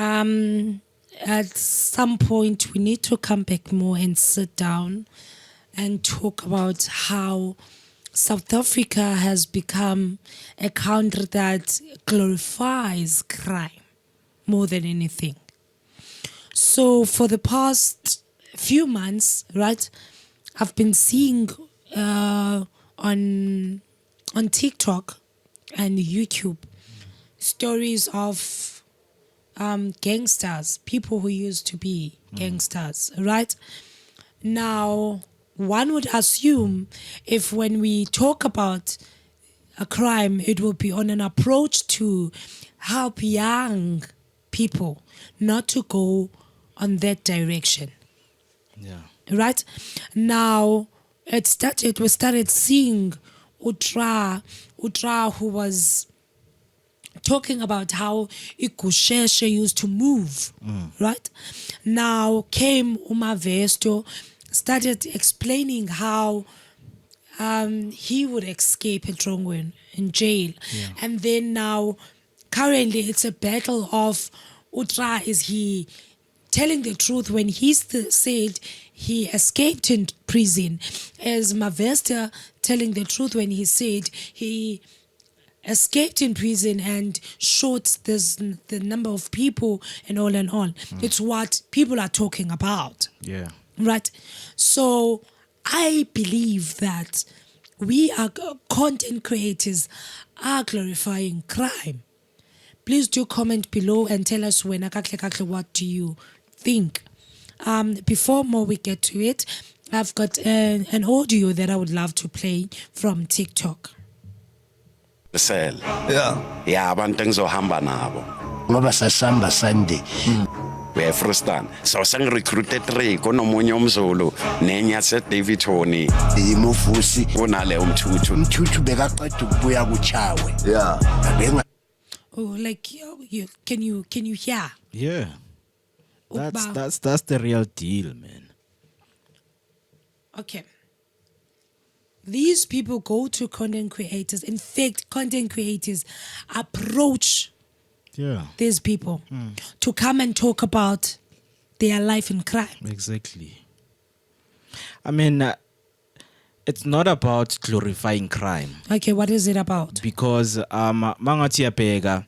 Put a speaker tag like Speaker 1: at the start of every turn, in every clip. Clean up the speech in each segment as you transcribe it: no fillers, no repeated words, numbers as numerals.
Speaker 1: At some point, we need to come back more and sit down and talk about how South Africa has become a country that glorifies crime more than anything. So for the past few months, right, I've been seeing on TikTok and YouTube stories of gangsters, people who used to be gangsters, right? Now, one would assume if when we talk about a crime, it will be on an approach to help young people not to go on that direction.
Speaker 2: Yeah.
Speaker 1: Right? Now, we started seeing Utra who was talking about how Ikusheshe used to move, right? Now came Umavesto, started explaining how he would escape Etrongwen in jail.
Speaker 2: Yeah.
Speaker 1: And then now, currently, it's a battle of Utra, is he telling the truth when he said he escaped in prison, as Mavesta telling the truth when he said he escaped in prison and shot the number of people and all and all. It's what people are talking about.
Speaker 2: Yeah.
Speaker 1: Right? So I believe that we are content creators are glorifying crime. Please do comment below and tell us what do you think. Before more we get to it, I've got an audio that I would love to play from TikTok.
Speaker 3: Yeah, abantu engizohamba nabo
Speaker 4: ngoba sasamba Sunday
Speaker 3: we-Freestan so sengi-recruited 3 kunomunye umzulu nenye yase-David Tony
Speaker 4: imuvusi
Speaker 3: kunale
Speaker 4: umthuthu bekaqeda ukubuya kuchawe abenga
Speaker 1: Oh, like can you hear?
Speaker 2: Yeah. That's the real deal, man.
Speaker 1: Okay. These people go to content creators. In fact, content creators approach these people to come and talk about their life in crime.
Speaker 2: Exactly. I mean, it's not about glorifying crime.
Speaker 1: Okay, what is it about?
Speaker 2: Because mangathi yabheka,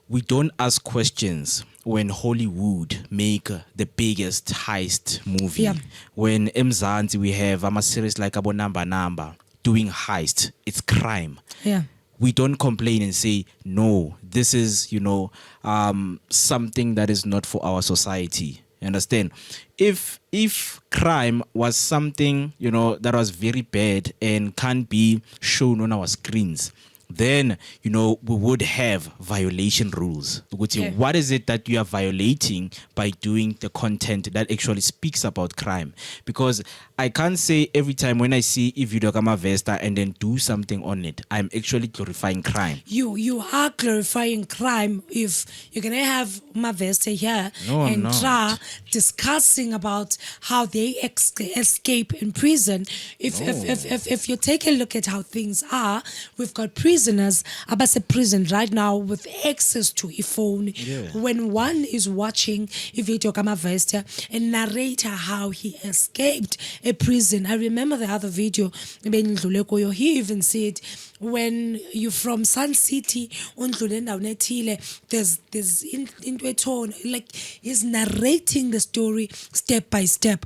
Speaker 2: we don't ask questions when Hollywood make the biggest heist movie.
Speaker 1: Yeah.
Speaker 2: When eMzansi we have a series like Abo Number doing heist, it's crime.
Speaker 1: Yeah.
Speaker 2: We don't complain and say, no, this is, something that is not for our society. You understand? If crime was something, that was very bad and can't be shown on our screens, then, we would have violation rules.
Speaker 1: Yeah.
Speaker 2: What is it that you are violating by doing the content that actually speaks about crime? Because I can't say every time when I see a video kama Vesta and then do something on it, I'm actually glorifying crime.
Speaker 1: You are glorifying crime if you're going to have Mavesta here Tra discussing about how they escape in prison. If you take a look at how things are, we've got prisoners abase prison right now with access to a phone.
Speaker 2: Yeah.
Speaker 1: When one is watching a video kama Vesta and narrator how he escaped a prison. I remember the other video he even said when you're from Sun City there's into a tone like he's narrating the story step by step.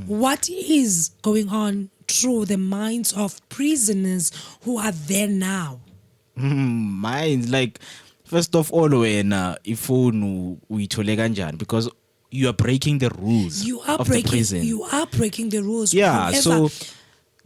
Speaker 1: What is going on through the minds of prisoners who are there now?
Speaker 2: Mine, like, first of all, when ifonu uyithole kanjani, because you are breaking the rules of the prison.
Speaker 1: You are breaking the rules.
Speaker 2: Yeah,
Speaker 1: However,
Speaker 2: so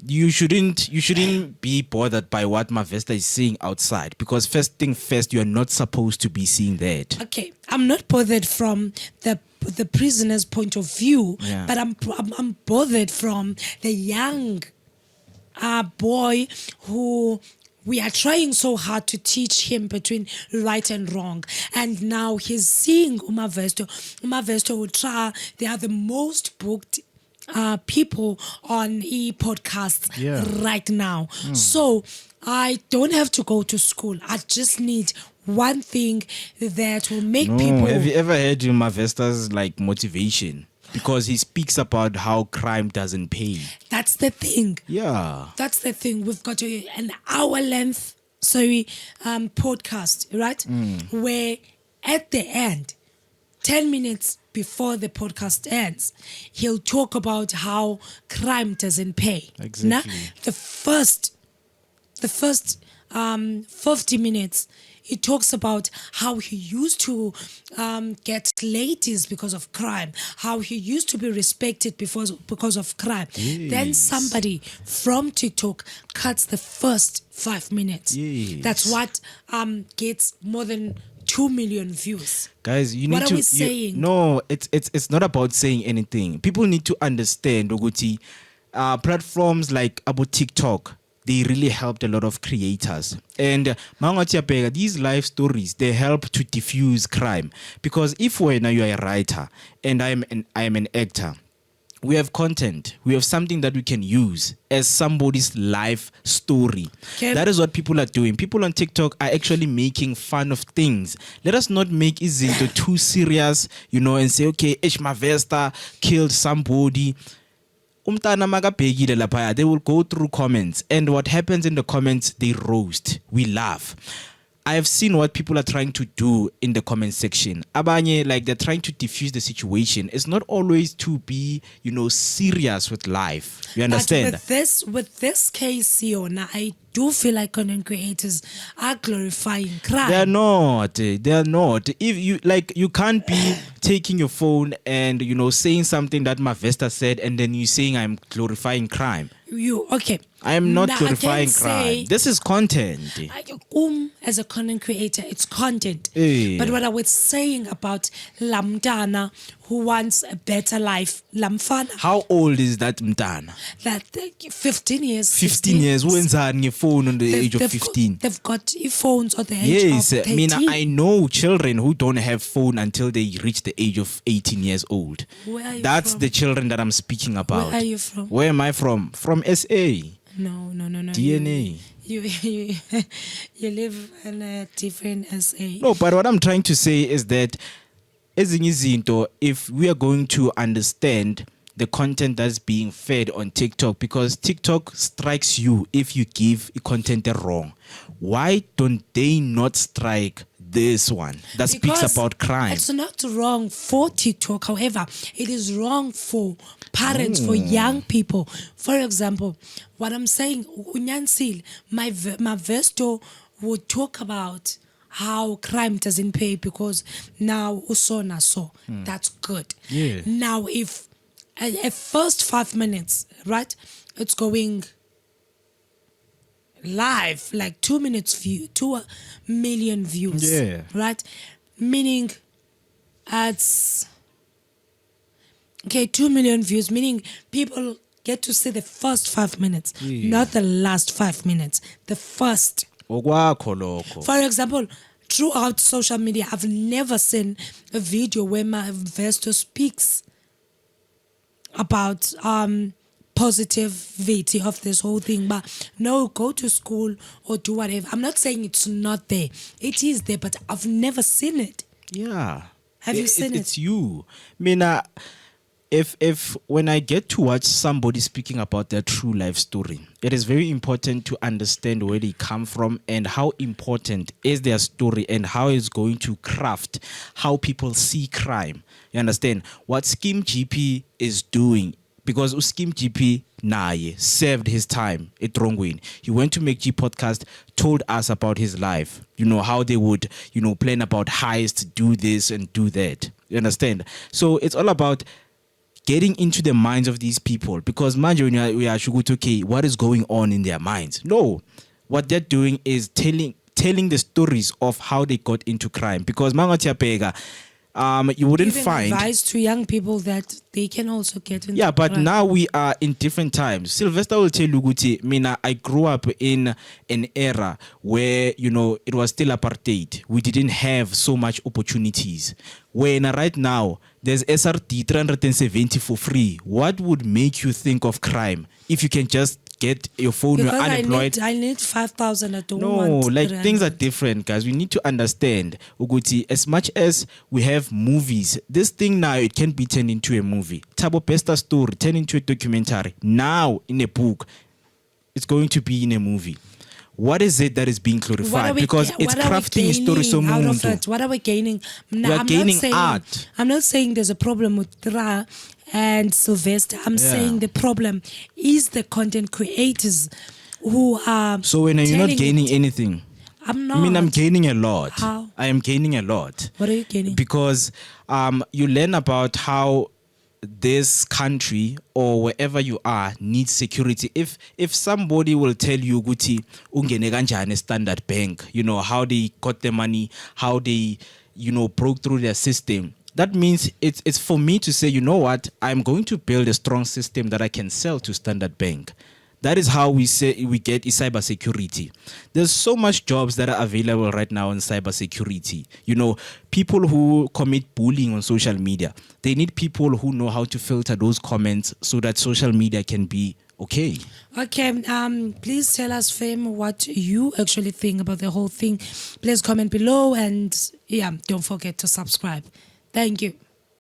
Speaker 2: you shouldn't be bothered by what Mavesta is saying outside, because first thing first, you are not supposed to be seeing that.
Speaker 1: Okay, I'm not bothered from the prisoner's point of view, but I'm bothered from the young boy who we are trying so hard to teach him between right and wrong. And now he's seeing Umavesto Utra. They are the most booked people on podcasts right now. So I don't have to go to school. I just need one thing that will make
Speaker 2: No,
Speaker 1: people.
Speaker 2: have you ever heard Mavesta's like motivation? Because he speaks about how crime doesn't pay.
Speaker 1: That's the thing.
Speaker 2: Yeah.
Speaker 1: That's the thing. We've got an hour length, podcast, right? Where at the end, 10 minutes before the podcast ends, he'll talk about how crime doesn't pay.
Speaker 2: Exactly.
Speaker 1: Nah? The first 50 minutes, he talks about how he used to get ladies because of crime, how he used to be respected because of crime. Then somebody from TikTok cuts the first 5 minutes.
Speaker 2: Yes.
Speaker 1: That's what gets more than 2 million views.
Speaker 2: Guys, you need
Speaker 1: What are
Speaker 2: to.
Speaker 1: we saying?
Speaker 2: No, it's not about saying anything. People need to understand, Oguti, platforms like about TikTok, they really helped a lot of creators. And these life stories, they help to diffuse crime. Because if you are a writer and I am an actor, we have content. We have something that we can use as somebody's life story.
Speaker 1: Okay.
Speaker 2: That is what people are doing. People on TikTok are actually making fun of things. Let us not make it too serious, and say, okay, Ishma Vesta killed somebody. They will go through comments, and what happens in the comments, they roast. We laugh. I have seen what people are trying to do in the comment section. Abanye, like they're trying to diffuse the situation. It's not always to be, serious with life. You understand?
Speaker 1: But with this case, Siona, I do feel like content creators are glorifying crime.
Speaker 2: They are not. If you can't be taking your phone and saying something that Mavesta said, and then you saying I'm glorifying crime.
Speaker 1: I
Speaker 2: am not glorifying crime. This is content.
Speaker 1: As a content creator, it's content.
Speaker 2: Yeah.
Speaker 1: But what I was saying about Lamdana, who wants a better life, Lamfana,
Speaker 2: How old is that mtana?
Speaker 1: that 15 years.
Speaker 2: 15 years. Who ends on your phone on the age of 15?
Speaker 1: They've got phones at the age
Speaker 2: Yes,
Speaker 1: of 13.
Speaker 2: I know children who don't have phone until they reach the age of 18 years old.
Speaker 1: Where are you
Speaker 2: That's
Speaker 1: from?
Speaker 2: the children that I'm speaking about.
Speaker 1: Where are you from?
Speaker 2: Where am I from? From SA.
Speaker 1: No.
Speaker 2: DNA.
Speaker 1: You you live in a different SA.
Speaker 2: No, but what I'm trying to say is that if we are going to understand the content that's being fed on TikTok, because TikTok strikes you if you give content wrong. Why don't they not strike this one that speaks
Speaker 1: Because
Speaker 2: about crime?
Speaker 1: It's not wrong for TikTok. However, it is wrong for parents, for young people. For example, what I'm saying, Unyansil, my Vesto would talk about how crime doesn't pay because now usona so. That's good.
Speaker 2: Yeah.
Speaker 1: Now, if at first 5 minutes, right, it's going live, like 2 minutes view, 2 million views.
Speaker 2: Yeah.
Speaker 1: Right? Meaning it's 2 million views, meaning people get to see the first 5 minutes, not the last 5 minutes. The first. For example, throughout social media, I've never seen a video where my investor speaks about positivity of this whole thing, but no, go to school or do whatever. I'm not saying it's not there. It is there, but I've never seen it.
Speaker 2: Yeah.
Speaker 1: Have you seen it?
Speaker 2: It's you. Mina, if when I get to watch somebody speaking about their true life story, it is very important to understand where they come from and how important is their story and how it's going to craft how people see crime. You understand? What Scheme GP is doing, because Scheme GP served his time at Rongwin. He went to Make G podcast, told us about his life, how they would, plan about heist, do this and do that. You understand? So it's all about getting into the minds of these people, because manje we are okay, what is going on in their minds? No, what they're doing is telling the stories of how they got into crime. Because Mangatia you wouldn't
Speaker 1: Giving
Speaker 2: find
Speaker 1: advice to young people that they can also get into
Speaker 2: but
Speaker 1: crime.
Speaker 2: now we are in different times. Sylvester will tell you, Guti, Mina, I grew up in an era where, it was still apartheid. We didn't have so much opportunities. When right now, there's SRT 370 for free. What would make you think of crime if you can just get your phone,
Speaker 1: Because
Speaker 2: you're unemployed.
Speaker 1: I need 5,000. I don't
Speaker 2: No,
Speaker 1: want
Speaker 2: like things are
Speaker 1: 300.
Speaker 2: different, guys. We need to understand, Uguti, as much as we have movies, this thing now, it can be turned into a movie. Tabo Pesta story, turned into a documentary. Now, in a book, it's going to be in a movie. What is it that is being glorified? Because it's crafting a story so
Speaker 1: out of
Speaker 2: mundo.
Speaker 1: it? What are we gaining? No,
Speaker 2: We are gaining art.
Speaker 1: I'm not saying there's a problem with Tra and Sylvester. I'm saying the problem is the content creators who are.
Speaker 2: So when you're not
Speaker 1: telling
Speaker 2: gaining
Speaker 1: it.
Speaker 2: anything,
Speaker 1: I'm not.
Speaker 2: I mean, I'm gaining a lot.
Speaker 1: How?
Speaker 2: I am gaining a lot.
Speaker 1: What are you gaining?
Speaker 2: Because you learn about how this country or wherever you are needs security. If somebody will tell you Guti ungene kanjani Standard Bank, you know, how they got the money, how they, you know, broke through their system, that means it's for me to say, you know what, I'm going to build a strong system that I can sell to Standard Bank. That is how we say we get cybersecurity. There's so much jobs that are available right now in cybersecurity. You know, people who commit bullying on social media, they need people who know how to filter those comments so that social media can be okay.
Speaker 1: Okay, please tell us, Fame, what you actually think about the whole thing. Please comment below and don't forget to subscribe. Thank you.